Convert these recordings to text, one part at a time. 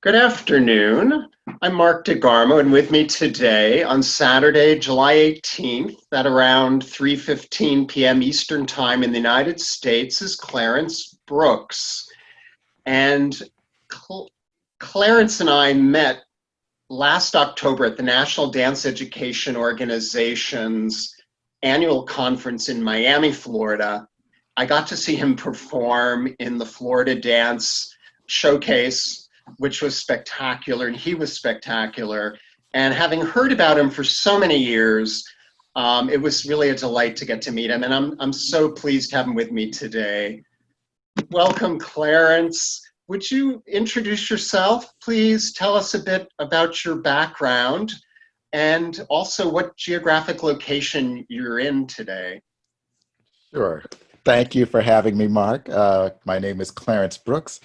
Good afternoon. I'm Mark DeGarmo, and with me today on Saturday, July 18th at around 3:15 p.m. Eastern Time in the United States is Clarence Brooks. And Clarence and I met last October at the National Dance Education Organization's annual conference in Miami, Florida. I got to see him perform in the Florida Dance Showcase, which was spectacular, and he was spectacular. And having heard about him for so many years, it was really a delight to get to meet him, and I'm so pleased to have him with me today. Welcome, Clarence. Would you introduce yourself, please? Tell us a bit about your background and also what geographic location you're in today. Sure. Thank you for having me, Mark. My name is Clarence Brooks.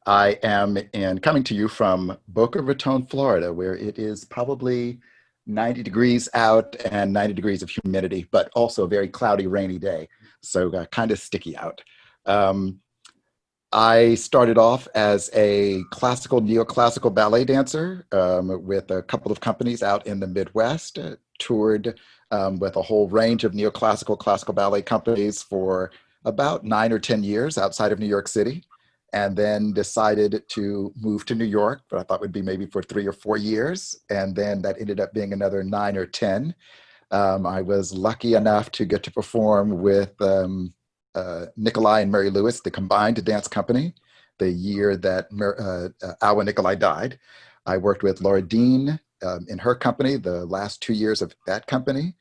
I am coming to you from Boca Raton, Florida, where it is probably 90 degrees out and 90 degrees of humidity, but also a very cloudy, rainy day. So kind of sticky out. I started off as a classical, neoclassical ballet dancer with a couple of companies out in the Midwest, toured with a whole range of neoclassical, classical ballet companies for about 9 or 10 years outside of New York City, and then decided to move to New York, but I thought would be maybe for 3 or 4 years. And then that ended up being another 9 or 10. I was lucky enough to get to perform with Nikolai and Mary Lewis, the combined dance company, the year that Awa Nikolai died. I worked with Laura Dean in her company the last 2 years of that company.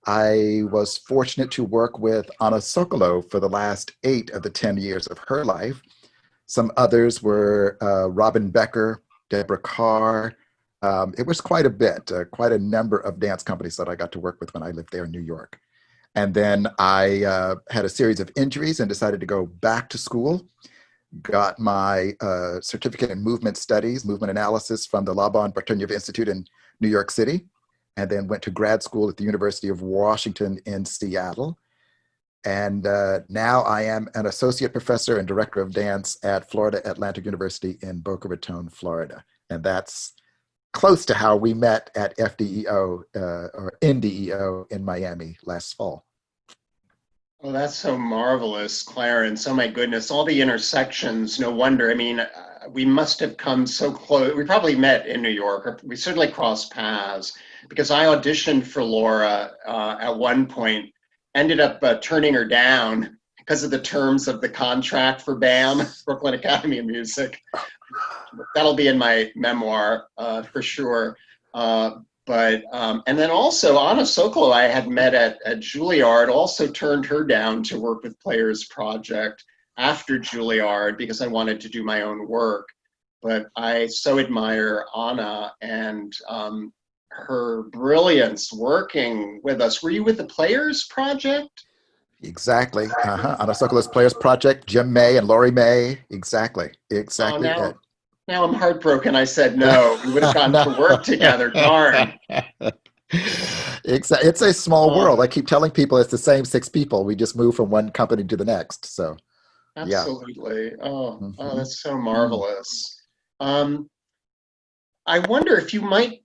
I was fortunate to work with Anna Sokolow for the last 8 of the 10 years of her life. Some others were Robin Becker, Deborah Carr. It was quite a bit, quite a number of dance companies that I got to work with when I lived there in New York. And then I had a series of injuries and decided to go back to school. Got my certificate in movement studies, movement analysis from the Laban Bartuniev Institute in New York City, and then went to grad school at the University of Washington in Seattle. And now I am an associate professor and director of dance at Florida Atlantic University in Boca Raton, Florida. And that's close to how we met at FDEO or NDEO in Miami last fall. Oh, that's so marvelous, Clarence. Oh my goodness, all the intersections, no wonder. I mean, we must have come so close. We probably met in New York, or we certainly crossed paths, because I auditioned for Laura at one point, ended up turning her down because of the terms of the contract for BAM, Brooklyn Academy of Music. That'll be in my memoir for sure. And then also Anna Sokolow I had met at Juilliard, also turned her down to work with Players Project after Juilliard because I wanted to do my own work. But I so admire Anna and her brilliance working with us. Were you with the Players Project? Exactly. Anna Sokolow's Players Project, Jim May and Laurie May. Exactly. Exactly. Oh, now I'm heartbroken. I said no. We would have gotten to work together. Darn. It's a small world. I keep telling people it's the same 6 people. We just move from one company to the next. So, yeah. Absolutely. Oh, Mm-hmm. that's so marvelous. I wonder if you might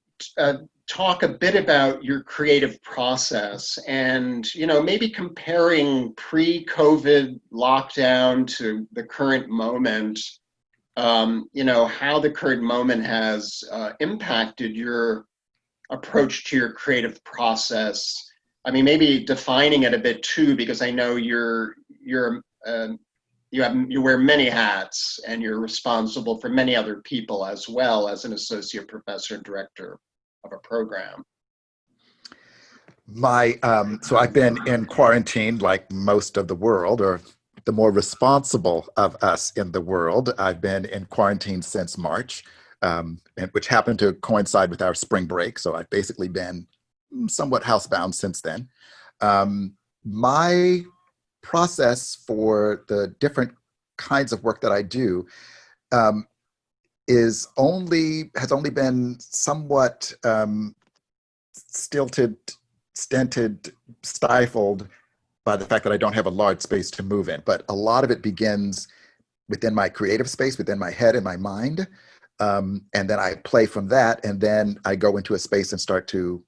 talk a bit about your creative process and, maybe comparing pre-COVID lockdown to the current moment, how the current moment has impacted your approach to your creative process. I mean, maybe defining it a bit too, because I know you wear many hats and you're responsible for many other people as well as an associate professor and director of a program. So I've been in quarantine like most of the world, or the more responsible of us in the world. I've been in quarantine since March, which happened to coincide with our spring break. So I've basically been somewhat housebound since then. My process for the different kinds of work that I do has only been somewhat stilted, stented, stifled by the fact that I don't have a large space to move in. But a lot of it begins within my creative space, within my head and my mind. And then I play from that, and then I go into a space and start to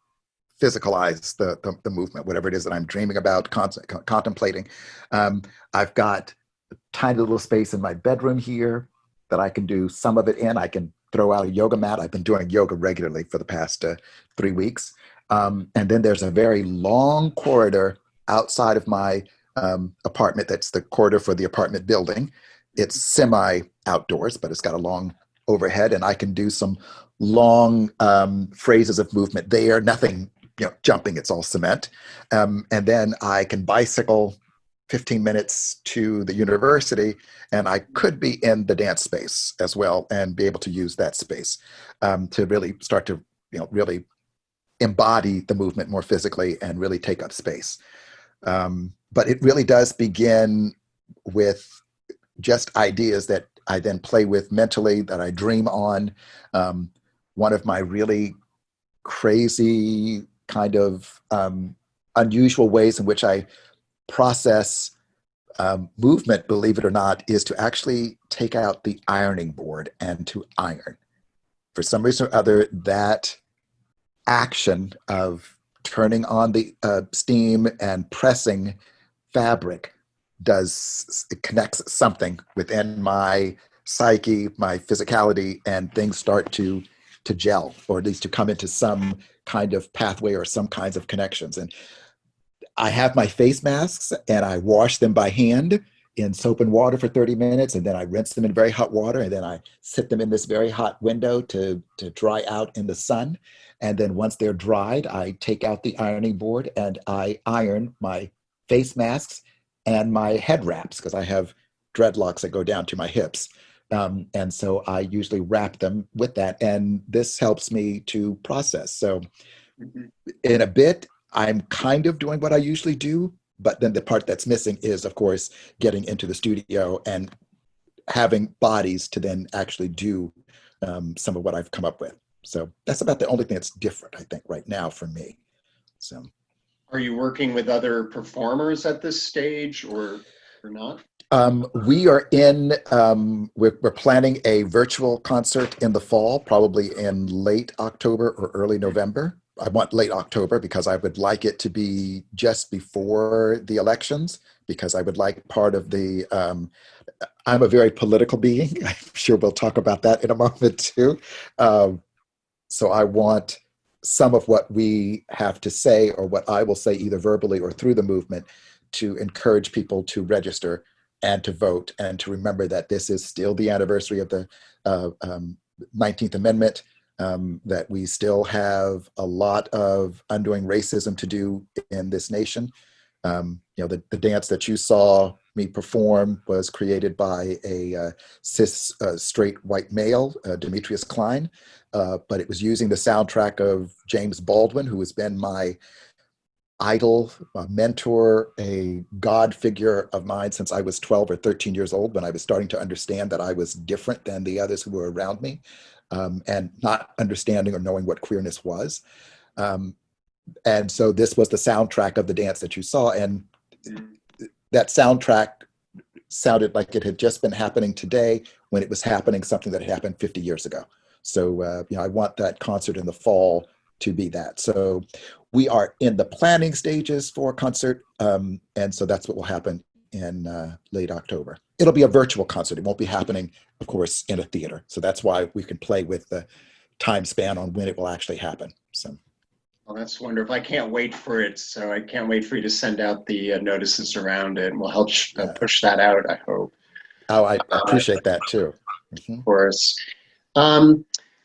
physicalize the movement, whatever it is that I'm dreaming about, contemplating. I've got a tiny little space in my bedroom here that I can do some of it in. I can throw out a yoga mat. I've been doing yoga regularly for the past 3 weeks. And then there's a very long corridor outside of my apartment. That's the corridor for the apartment building. It's semi outdoors, but it's got a long overhead, and I can do some long phrases of movement there. Nothing, jumping. It's all cement. And then I can bicycle 15 minutes to the university, and I could be in the dance space as well and be able to use that space to really start to, really embody the movement more physically and really take up space. But it really does begin with just ideas that I then play with mentally, that I dream on. One of my really crazy kind of unusual ways in which I process movement, believe it or not, is to actually take out the ironing board and to iron. For some reason or other, that action of turning on the steam and pressing fabric it connects something within my psyche, my physicality, and things start to gel, or at least to come into some kind of pathway or some kinds of connections. And I have my face masks, and I wash them by hand in soap and water for 30 minutes, and then I rinse them in very hot water, and then I sit them in this very hot window to dry out in the sun. And then once they're dried, I take out the ironing board and I iron my face masks and my head wraps, because I have dreadlocks that go down to my hips. And so I usually wrap them with that, and this helps me to process. So in a bit, I'm kind of doing what I usually do, but then the part that's missing is, of course, getting into the studio and having bodies to then actually do some of what I've come up with. So that's about the only thing that's different, I think, right now for me. So, are you working with other performers at this stage, or not? We are we're planning a virtual concert in the fall, probably in late October or early November. I want late October because I would like it to be just before the elections, because I would like part of the, I'm a very political being. I'm sure we'll talk about that in a moment too. So I want some of what we have to say, or what I will say either verbally or through the movement, to encourage people to register and to vote, and to remember that this is still the anniversary of the 19th Amendment, that we still have a lot of undoing racism to do in this nation. The dance that you saw me perform was created by a cis straight white male, Demetrius Klein, but it was using the soundtrack of James Baldwin, who has been my idol, a mentor, a God figure of mine since I was 12 or 13 years old, when I was starting to understand that I was different than the others who were around me, and not understanding or knowing what queerness was. And so this was the soundtrack of the dance that you saw. And that soundtrack sounded like it had just been happening today, when it was happening something that had happened 50 years ago. So, I want that concert in the fall to be that. So we are in the planning stages for a concert. And so that's what will happen in late October. It'll be a virtual concert. It won't be happening, of course, in a theater. So that's why we can play with the time span on when it will actually happen. So. Well, that's wonderful. I can't wait for it. So I can't wait for you to send out the notices around it, and we'll help push that out, I hope. Oh, I appreciate that too. Of course.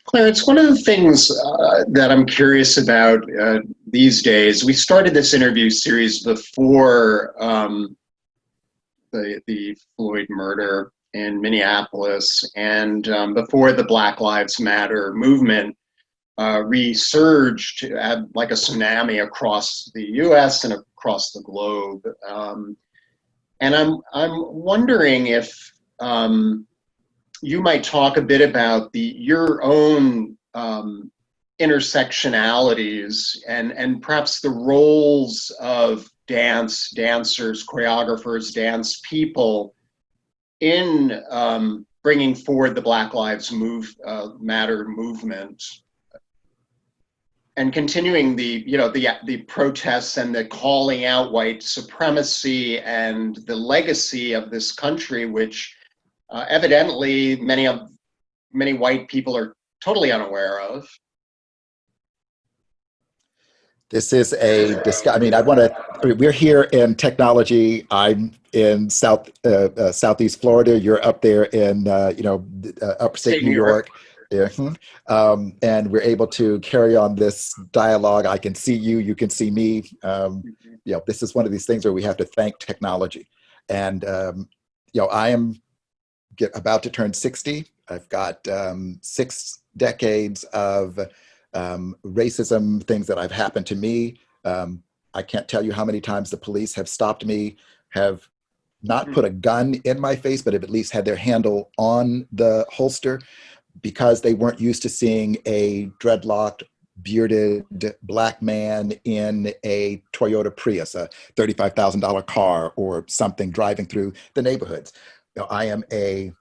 Clarence, one of the things that I'm curious about these days, we started this interview series before the Floyd murder in Minneapolis, and before the Black Lives Matter movement resurged like a tsunami across the U.S. and across the globe. And I'm wondering if you might talk a bit about your own intersectionalities, and perhaps the roles of dancers, choreographers, dance people in bringing forward the Black Lives Matter movement, and continuing the protests and the calling out white supremacy and the legacy of this country, which evidently many white people are totally unaware of. This is a discussion. We're here in technology. I'm in Southeast Florida. You're up there in, upstate New York. Yeah. And we're able to carry on this dialogue. I can see you, you can see me. This is one of these things where we have to thank technology. And, I am about to turn 60. I've got 6 decades of racism, things that have happened to me. I can't tell you how many times the police have stopped me, have not put a gun in my face, but have at least had their handle on the holster because they weren't used to seeing a dreadlocked, bearded Black man in a Toyota Prius, a $35,000 car or something driving through the neighborhoods. I am a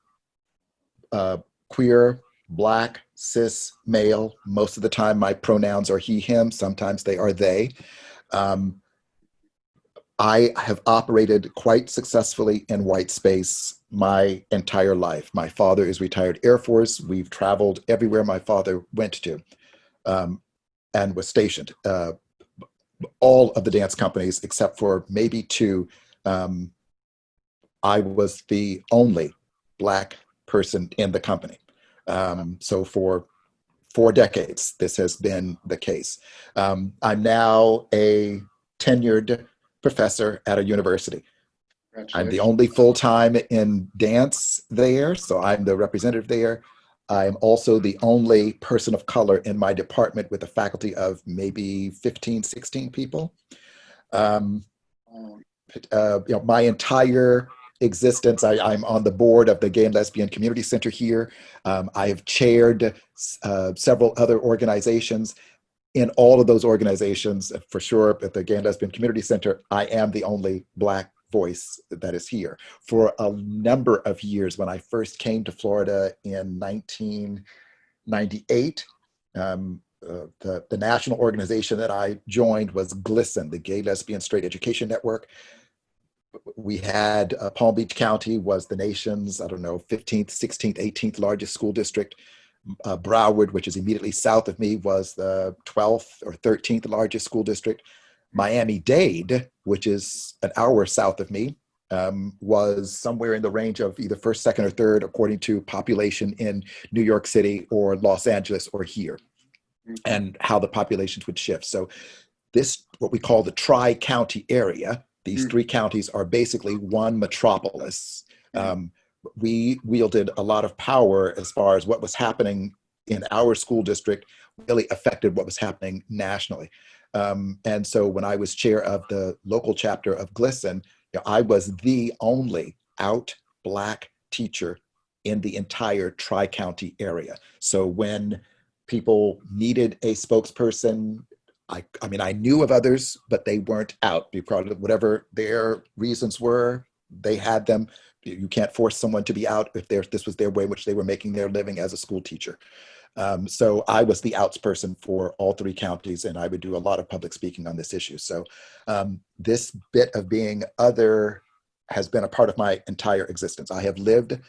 queer, Black, cis, male. Most of the time my pronouns are he, him. Sometimes they are they. I have operated quite successfully in white space my entire life. My father is retired Air Force. We've traveled everywhere my father went to and was stationed. All of the dance companies, except for maybe 2, I was the only Black person in the company. So for 4 decades, this has been the case. I'm now a tenured professor at a university. I'm the only full-time in dance there, so I'm the representative there. I'm also the only person of color in my department with a faculty of maybe 15, 16 people. My entire existence, I'm on the board of the Gay and Lesbian Community Center here. I have chaired several other organizations. In all of those organizations, for sure, at the Gay and Lesbian Community Center, I am the only Black voice that is here. For a number of years, when I first came to Florida in 1998, the national organization that I joined was GLSEN, the Gay, Lesbian, Straight Education Network. We had Palm Beach County was the nation's, 15th, 16th, 18th largest school district. Broward, which is immediately south of me, was the 12th or 13th largest school district. Miami-Dade, which is an hour south of me, was somewhere in the range of either first, second, or third, according to population in New York City or Los Angeles or here, and how the populations would shift. So this, what we call the tri-county area, these 3 counties are basically one metropolis. We wielded a lot of power as far as what was happening in our school district really affected what was happening nationally. And so when I was chair of the local chapter of GLSEN, I was the only out Black teacher in the entire tri-county area. So when people needed a spokesperson, I knew of others, but they weren't out because whatever their reasons were, they had them. You can't force someone to be out if this was their way in which they were making their living as a school teacher. So I was the outs person for all 3 counties, and I would do a lot of public speaking on this issue. So this bit of being other has been a part of my entire existence. I have lived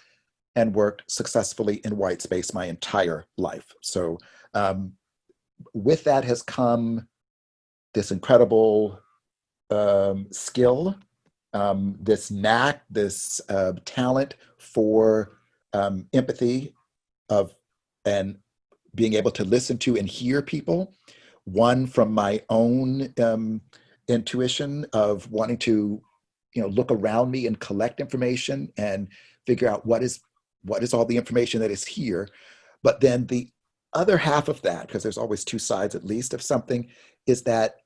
and worked successfully in white space my entire life. So with that has come this incredible skill, this knack, this talent for empathy and being able to listen to and hear people. One, from my own intuition of wanting to, look around me and collect information and figure out what is all the information that is here. But then the other half of that, because there's always 2 sides at least of something, is that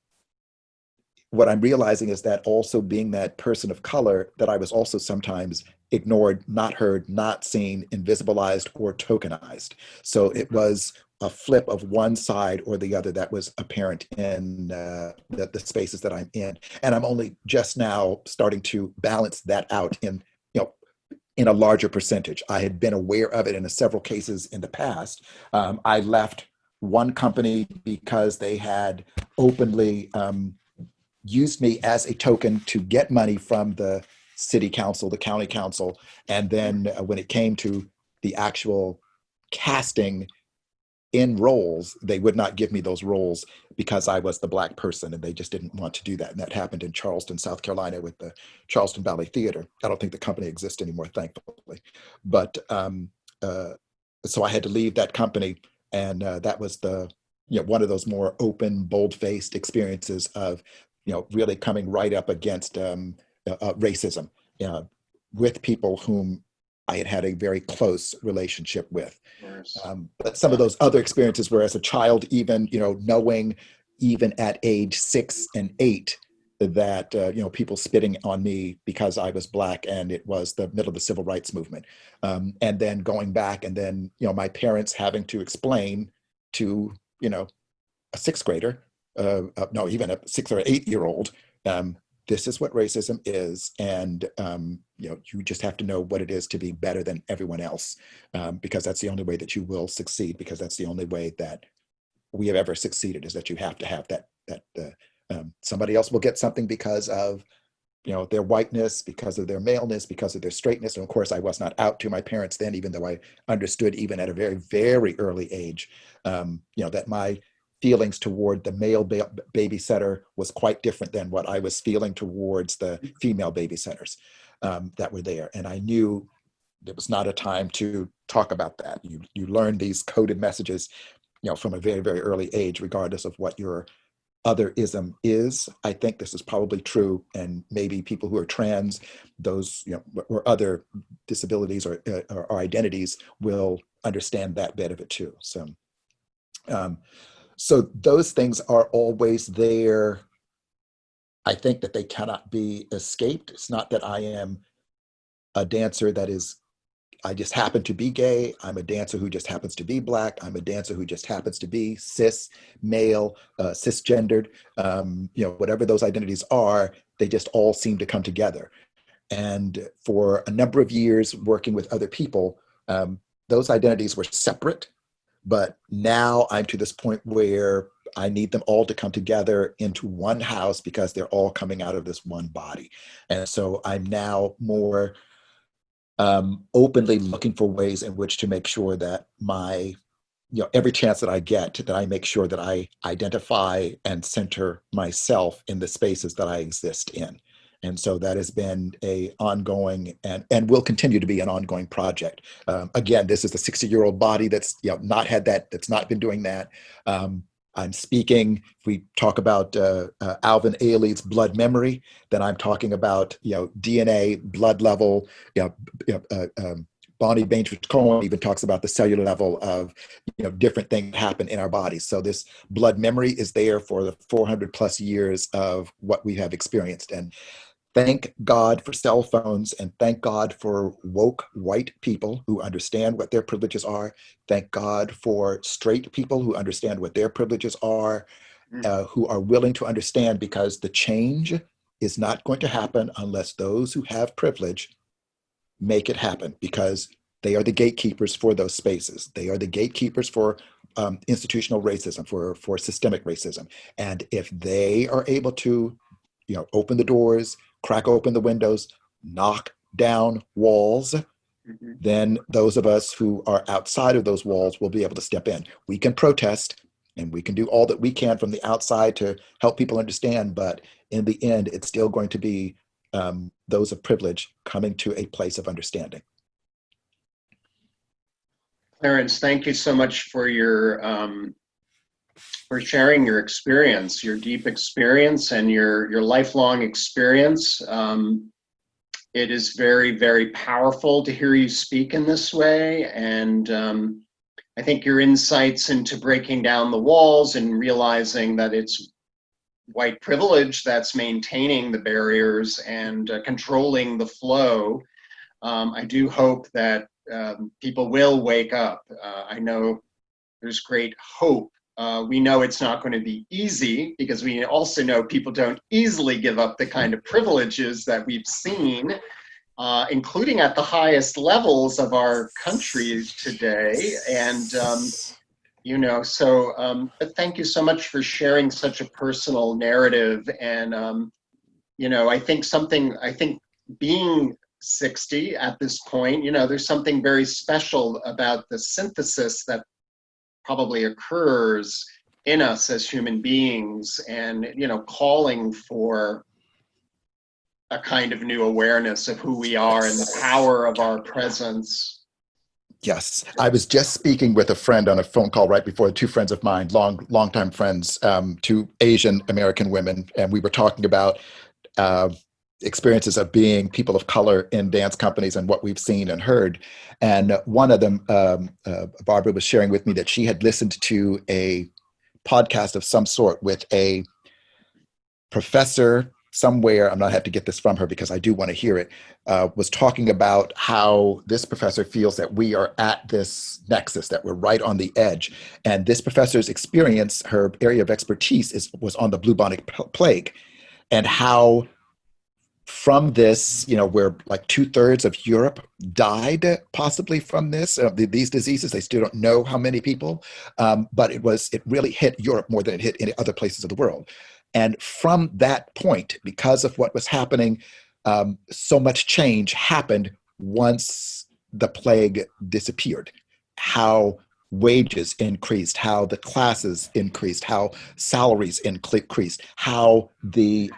what I'm realizing is that also being that person of color, that I was also sometimes ignored, not heard, not seen, invisibilized, or tokenized. So it was a flip of one side or the other that was apparent in the spaces that I'm in. And I'm only just now starting to balance that out in a larger percentage. I had been aware of it in several cases in the past. I left one company because they had openly used me as a token to get money from the city council, the county council. And then when it came to the actual casting in roles, they would not give me those roles because I was the Black person, and they just didn't want to do that. And that happened in Charleston, South Carolina, with the Charleston Ballet Theater. I don't think the company exists anymore, thankfully. But so I had to leave that company, and that was the one of those more open, bold-faced experiences of really coming right up against racism with people whom I had had a very close relationship with. But some of those other experiences were as a child, even, knowing even at age 6 and 8 that, people spitting on me because I was Black, and it was the middle of the civil rights movement. And then going back, and then, my parents having to explain to, a sixth grader, no, even a 6 or 8-year-old, this is what racism is, and you just have to know what it is to be better than everyone else, because that's the only way that you will succeed. Because that's the only way that we have ever succeeded, is that you have to have that somebody else will get something because of their whiteness, because of their maleness, because of their straightness. And of course, I was not out to my parents then, even though I understood even at a very, very early age, that my feelings toward the male babysitter was quite different than what I was feeling towards the female babysitters that were there. And I knew there was not a time to talk about that. You learn these coded messages, from a very, very early age, regardless of what your otherism is. I think this is probably true, and maybe people who are trans, those or other disabilities or identities will understand that bit of it too. So those things are always there. I think that they cannot be escaped. It's not that I am a dancer I just happen to be gay. I'm a dancer who just happens to be Black. I'm a dancer who just happens to be cis, male, cisgendered. Whatever those identities are, they just all seem to come together. And for a number of years working with other people, those identities were separate. But now I'm to this point where I need them all to come together into one house, because they're all coming out of this one body. And so I'm now more openly looking for ways in which to make sure that every chance that I get, that I make sure that I identify and center myself in the spaces that I exist in. And so that has been a ongoing and will continue to be an ongoing project. Again, this is a 60-year-old body that's not had that, that's not been doing that. I'm speaking, if we talk about Alvin Ailey's blood memory, then I'm talking about DNA, blood level. Bonnie Bainbridge-Cohen even talks about the cellular level of different things happen in our bodies. So this blood memory is there for the 400 plus years of what we have experienced. And thank God for cell phones, and thank God for woke white people who understand what their privileges are. Thank God for straight people who understand what their privileges are, who are willing to understand, because the change is not going to happen unless those who have privilege make it happen, because they are the gatekeepers for those spaces. They are the gatekeepers for institutional racism, for systemic racism. And if they are able to open the doors, crack open the windows, knock down walls, then those of us who are outside of those walls will be able to step in. We can protest, and we can do all that we can from the outside to help people understand, but in the end, it's still going to be those of privilege coming to a place of understanding. Clarence, thank you so much for sharing your experience, your deep experience, and your lifelong experience. It is very, very powerful to hear you speak in this way, and I think your insights into breaking down the walls and realizing that it's white privilege that's maintaining the barriers and controlling the flow. I do hope that people will wake up. I know there's great hope. We know it's not going to be easy, because we also know people don't easily give up the kind of privileges that we've seen including at the highest levels of our country today. And, but thank you so much for sharing such a personal narrative. And, I think being 60 at this point, there's something very special about the synthesis that probably occurs in us as human beings, and calling for a kind of new awareness of who we are and the power of our presence. Yes, I was just speaking with a friend on a phone call right before, two friends of mine, longtime friends, two Asian American women, and we were talking about experiences of being people of color in dance companies and what we've seen and heard. And one of them, Barbara, was sharing with me that she had listened to a podcast of some sort with a professor somewhere. I'm not have to get this from her because I do want to hear it. Was talking about how this professor feels that we are at this nexus, that we're right on the edge. And this professor's experience, her area of expertise was on the bubonic plague, and how from this, where like 2/3 of Europe died possibly from this, these diseases. They still don't know how many people, but it really hit Europe more than it hit any other places of the world. And from that point, because of what was happening, so much change happened once the plague disappeared. How wages increased, how the classes increased, how salaries increased, how the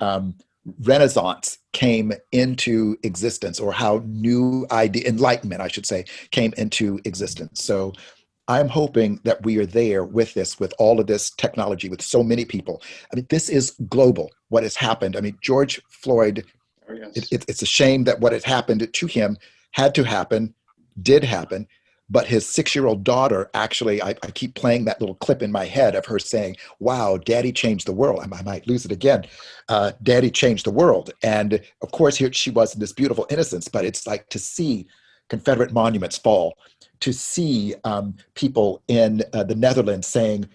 Renaissance came into existence, or how new idea, enlightenment, I should say, came into existence. So I'm hoping that we are there with this, with all of this technology, with so many people. I mean, this is global, what has happened. I mean, George Floyd, Oh, yes. it's a shame that what had happened to him had to happen, did happen. But his 6-year-old daughter, actually, I keep playing that little clip in my head of her saying, wow, daddy changed the world. I might lose it again. Daddy changed the world. And of course, here she was in this beautiful innocence, but it's like to see Confederate monuments fall, to see people in the Netherlands saying,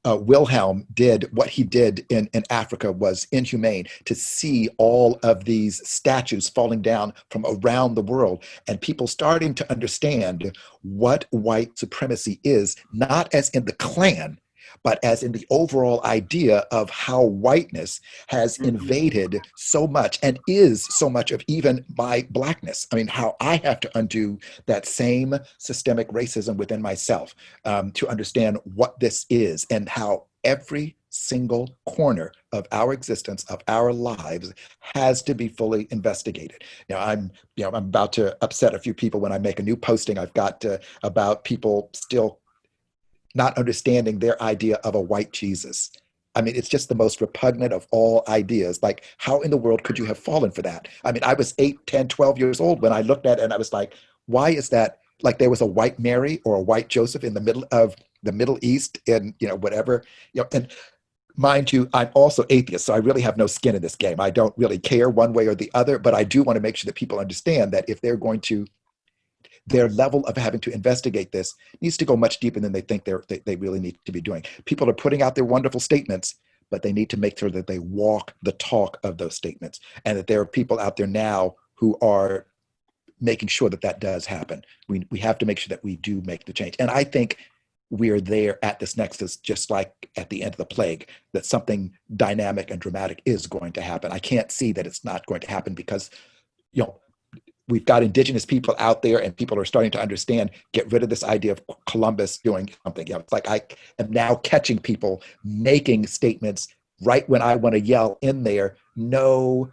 Wilhelm did what he did in Africa was inhumane, to see all of these statues falling down from around the world, and people starting to understand what white supremacy is, not as in the Klan, but as in the overall idea of how whiteness has invaded so much and is so much of even my blackness. I mean, how I have to undo that same systemic racism within myself to understand what this is, and how every single corner of our existence, of our lives, has to be fully investigated. I'm about to upset a few people when I make a new posting I've got about people still not understanding their idea of a white Jesus. I mean, it's just the most repugnant of all ideas. Like, how in the world could you have fallen for that? I mean, I was 8, 10, 12 years old when I looked at it, and I was like, why is that? Like, there was a white Mary or a white Joseph in the middle of the Middle East, and whatever. And mind you, I'm also atheist, so I really have no skin in this game. I don't really care one way or the other, but I do want to make sure that people understand that if they're going to, their level of having to investigate this needs to go much deeper than they think they really need to be doing. People are putting out their wonderful statements, but they need to make sure that they walk the talk of those statements, and that there are people out there now who are making sure that that does happen. We have to make sure that we do make the change. And I think we're there at this nexus, just like at the end of the plague, that something dynamic and dramatic is going to happen. I can't see that it's not going to happen, because we've got indigenous people out there, and people are starting to understand, get rid of this idea of Columbus doing something. It's like I am now catching people making statements right when I want to yell in there, no,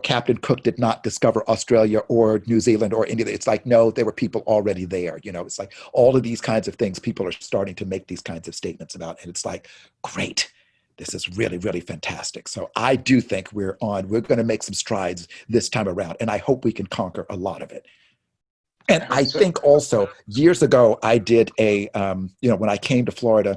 Captain Cook did not discover Australia or New Zealand or India. It's like, no, there were people already there. It's like all of these kinds of things, people are starting to make these kinds of statements about, and it's like, great. This is really, really fantastic. So I do think we're going to make some strides this time around, and I hope we can conquer a lot of it. And I think also years ago, I did when I came to Florida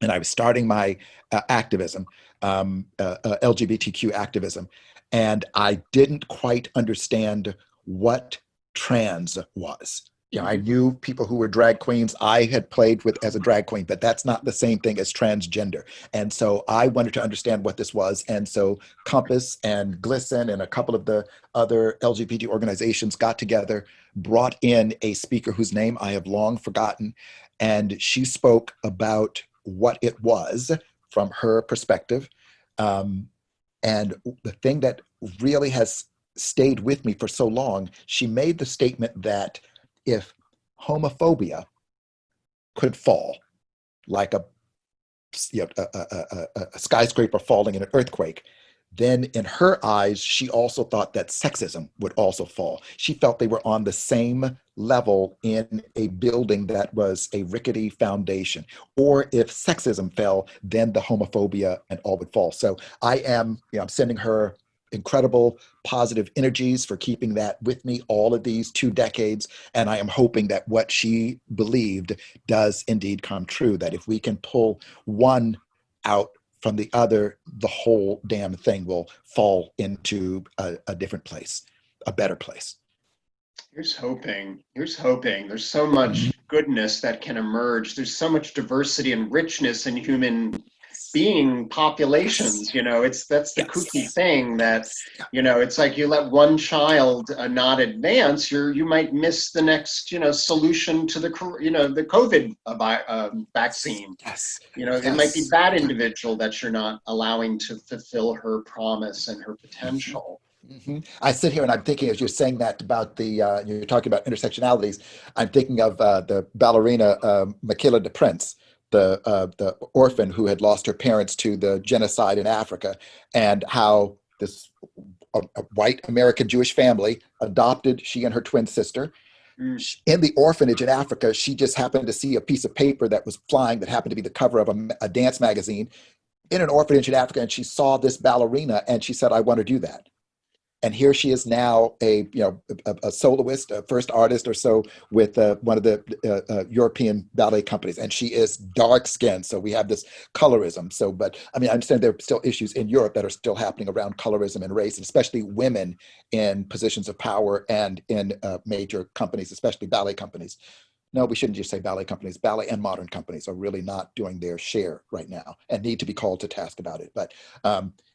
and I was starting my activism, LGBTQ activism, and I didn't quite understand what trans was. I knew people who were drag queens. I had played with as a drag queen, but that's not the same thing as transgender. And so I wanted to understand what this was. And so Compass and Glisten and a couple of the other LGBT organizations got together, brought in a speaker whose name I have long forgotten. And she spoke about what it was from her perspective. And the thing that really has stayed with me for so long, she made the statement that if homophobia could fall like a skyscraper falling in an earthquake, then in her eyes, she also thought that sexism would also fall. She felt they were on the same level in a building that was a rickety foundation. Or if sexism fell, then the homophobia and all would fall. So I'm sending her incredible positive energies for keeping that with me all of these 2 decades. And I am hoping that what she believed does indeed come true, that if we can pull one out from the other, the whole damn thing will fall into a different place, a better place. Here's hoping. Here's hoping. There's so much goodness that can emerge. There's so much diversity and richness in human being populations. That's the kooky thing that, it's like you let one child not advance, you might miss the next, solution to the COVID vaccine. Yes. It might be that individual that you're not allowing to fulfill her promise and her potential. Mm-hmm. I sit here and I'm thinking, as you're saying that about you're talking about intersectionalities, I'm thinking of the ballerina Michaela de Prince, the orphan who had lost her parents to the genocide in Africa, and how this a white American Jewish family adopted she and her twin sister. In the orphanage in Africa, she just happened to see a piece of paper that was flying that happened to be the cover of a dance magazine in an orphanage in Africa, and she saw this ballerina and she said, "I want to do that." And here she is now, a soloist, a first artist or so with one of the European ballet companies, and she is dark skinned. So we have this colorism. So, but I mean, I understand there are still issues in Europe that are still happening around colorism and race, especially women in positions of power and in major companies, especially ballet companies. No, we shouldn't just say ballet companies. Ballet and modern companies are really not doing their share right now and need to be called to task about it. But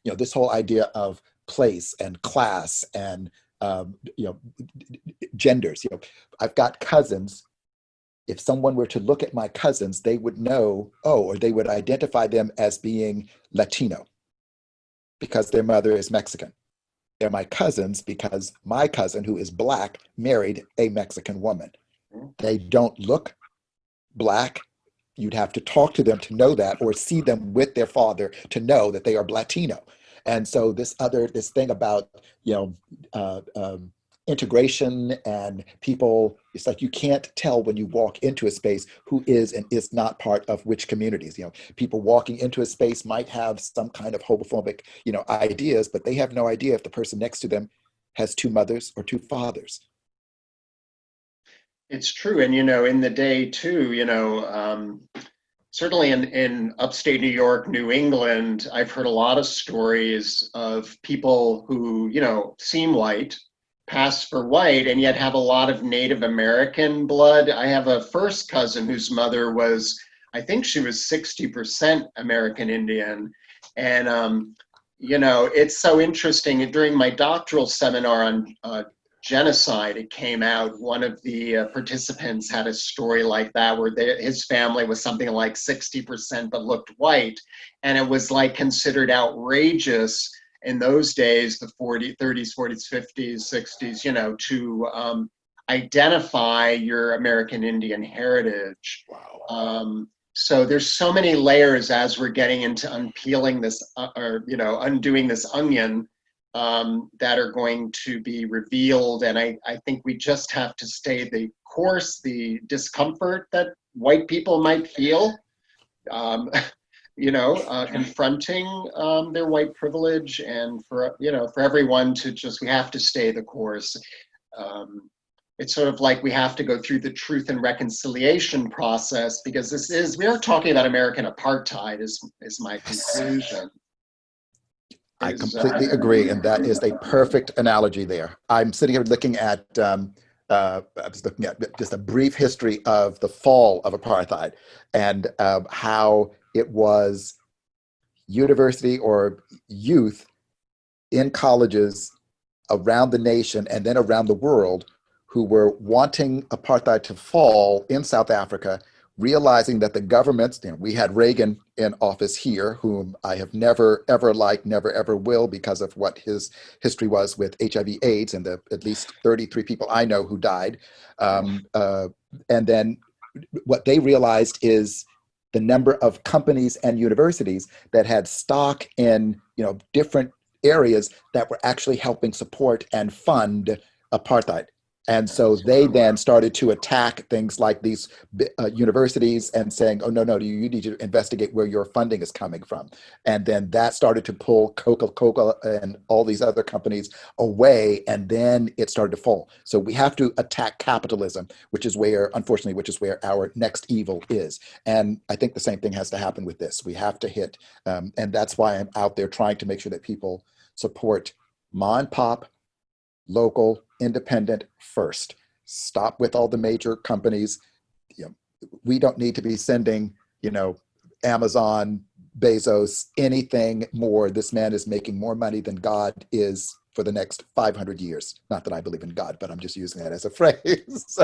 this whole idea of place and class and genders. I've got cousins. If someone were to look at my cousins, they would know, or they would identify them as being Latino because their mother is Mexican. They're my cousins because my cousin, who is Black, married a Mexican woman. They don't look Black. You'd have to talk to them to know that, or see them with their father to know that they are Latino. And so this thing about integration and people, it's like you can't tell when you walk into a space who is and is not part of which communities. People walking into a space might have some kind of homophobic ideas, but they have no idea if the person next to them has two mothers or two fathers. It's true. And, in the day too, certainly in upstate New York, New England, I've heard a lot of stories of people who, seem white, pass for white, and yet have a lot of Native American blood. I have a first cousin whose mother was, I think she was 60% American Indian. And, it's so interesting. During my doctoral seminar on genocide, it came out, one of the participants had a story like that where his family was something like 60% but looked white, and it was like considered outrageous in those days, the 30s, 40s, 50s, 60s, to identify your American Indian heritage. Wow. So there's so many layers as we're getting into unpeeling this, undoing this onion, that are going to be revealed. And I think we just have to stay the course, the discomfort that white people might feel, confronting their white privilege, and for everyone to we have to stay the course. It's sort of like we have to go through the truth and reconciliation process, because we are talking about American apartheid is my conclusion. I completely agree, and that is a perfect analogy there. I'm sitting here looking at I was looking at just a brief history of the fall of apartheid and how it was university or youth in colleges around the nation and then around the world who were wanting apartheid to fall in South Africa, realizing that the governments, we had Reagan in office here, whom I have never, ever liked, never, ever will, because of what his history was with HIV/AIDS and the at least 33 people I know who died. And then what they realized is the number of companies and universities that had stock in, different areas that were actually helping support and fund apartheid. And so they then started to attack things like these universities and saying, oh, no, you need to investigate where your funding is coming from. And then that started to pull Coca-Cola and all these other companies away, and then it started to fall. So we have to attack capitalism, unfortunately, which is where our next evil is. And I think the same thing has to happen with this. We have to hit, and that's why I'm out there trying to make sure that people support mom and pop, local, independent first. Stop with all the major companies. We don't need to be sending, Amazon, Bezos, anything more. This man is making more money than God is for the next 500 years. Not that I believe in God, but I'm just using that as a phrase.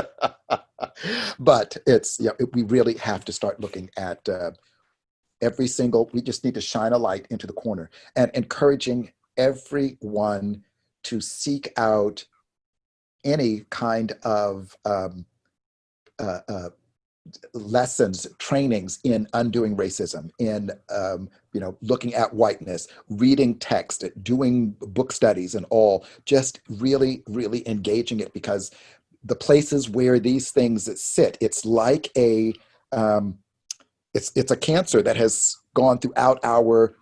But we really have to start looking at we just need to shine a light into the corner and encouraging everyone to seek out any kind of lessons, trainings in undoing racism, in looking at whiteness, reading text, doing book studies, and all. Just really, really engaging it, because the places where these things sit, it's like it's a cancer that has gone throughout our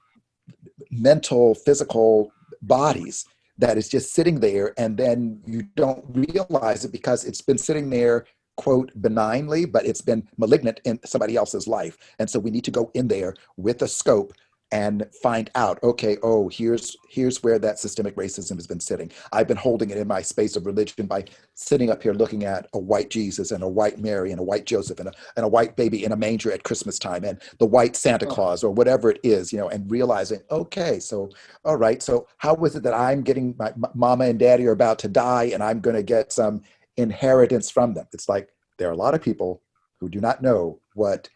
mental, physical bodies, that is just sitting there, and then you don't realize it because it's been sitting there, quote, benignly, but it's been malignant in somebody else's life. And so we need to go in there with a scope and find out, okay, here's where that systemic racism has been sitting. I've been holding it in my space of religion by sitting up here looking at a white Jesus and a white Mary and a white Joseph and a white baby in a manger at Christmas time and the white Santa Claus or whatever it is, and realizing, okay, so, all right, so how was it that I'm getting, my mama and daddy are about to die and I'm going to get some inheritance from them? It's like, there are a lot of people who do not know what,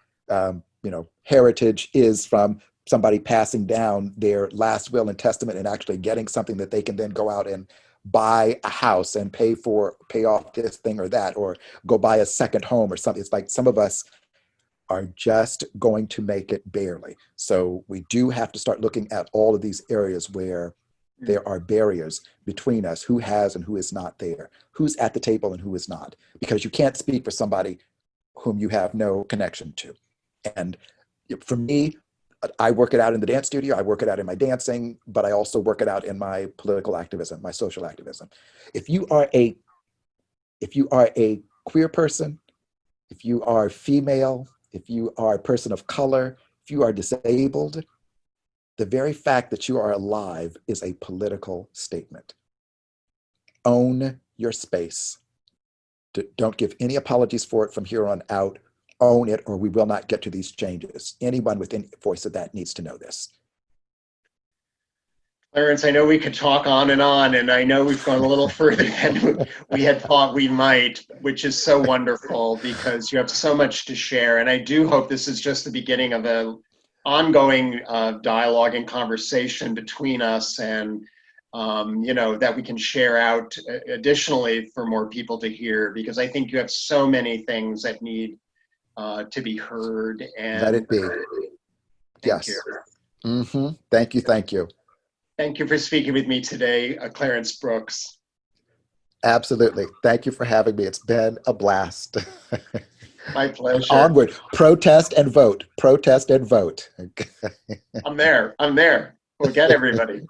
heritage is from somebody passing down their last will and testament and actually getting something that they can then go out and buy a house and pay off this thing or that, or go buy a second home or something. It's like some of us are just going to make it barely. So we do have to start looking at all of these areas where there are barriers between us, who has and who is not there, who's at the table and who is not, because you can't speak for somebody whom you have no connection to. And for me, I work it out in the dance studio, I work it out in my dancing, but I also work it out in my political activism, my social activism. If you are a queer person, if you are female, if you are a person of color, if you are disabled, the very fact that you are alive is a political statement. Own your space. Don't give any apologies for it from here on out. Own it, or we will not get to these changes. Anyone with any voice of that needs to know this. Clarence, I know we could talk on, and I know we've gone a little further than we had thought we might, which is so wonderful because you have so much to share. And I do hope this is just the beginning of an ongoing dialogue and conversation between us, and that we can share out additionally for more people to hear, because I think you have so many things that need to be heard. And let it be. Thank Yes. you. Mm-hmm. Thank you. Thank you. Thank you for speaking with me today, Clarence Brooks. Absolutely. Thank you for having me. It's been a blast. My pleasure. Onward. Protest and vote. Protest and vote. I'm there. We'll get everybody.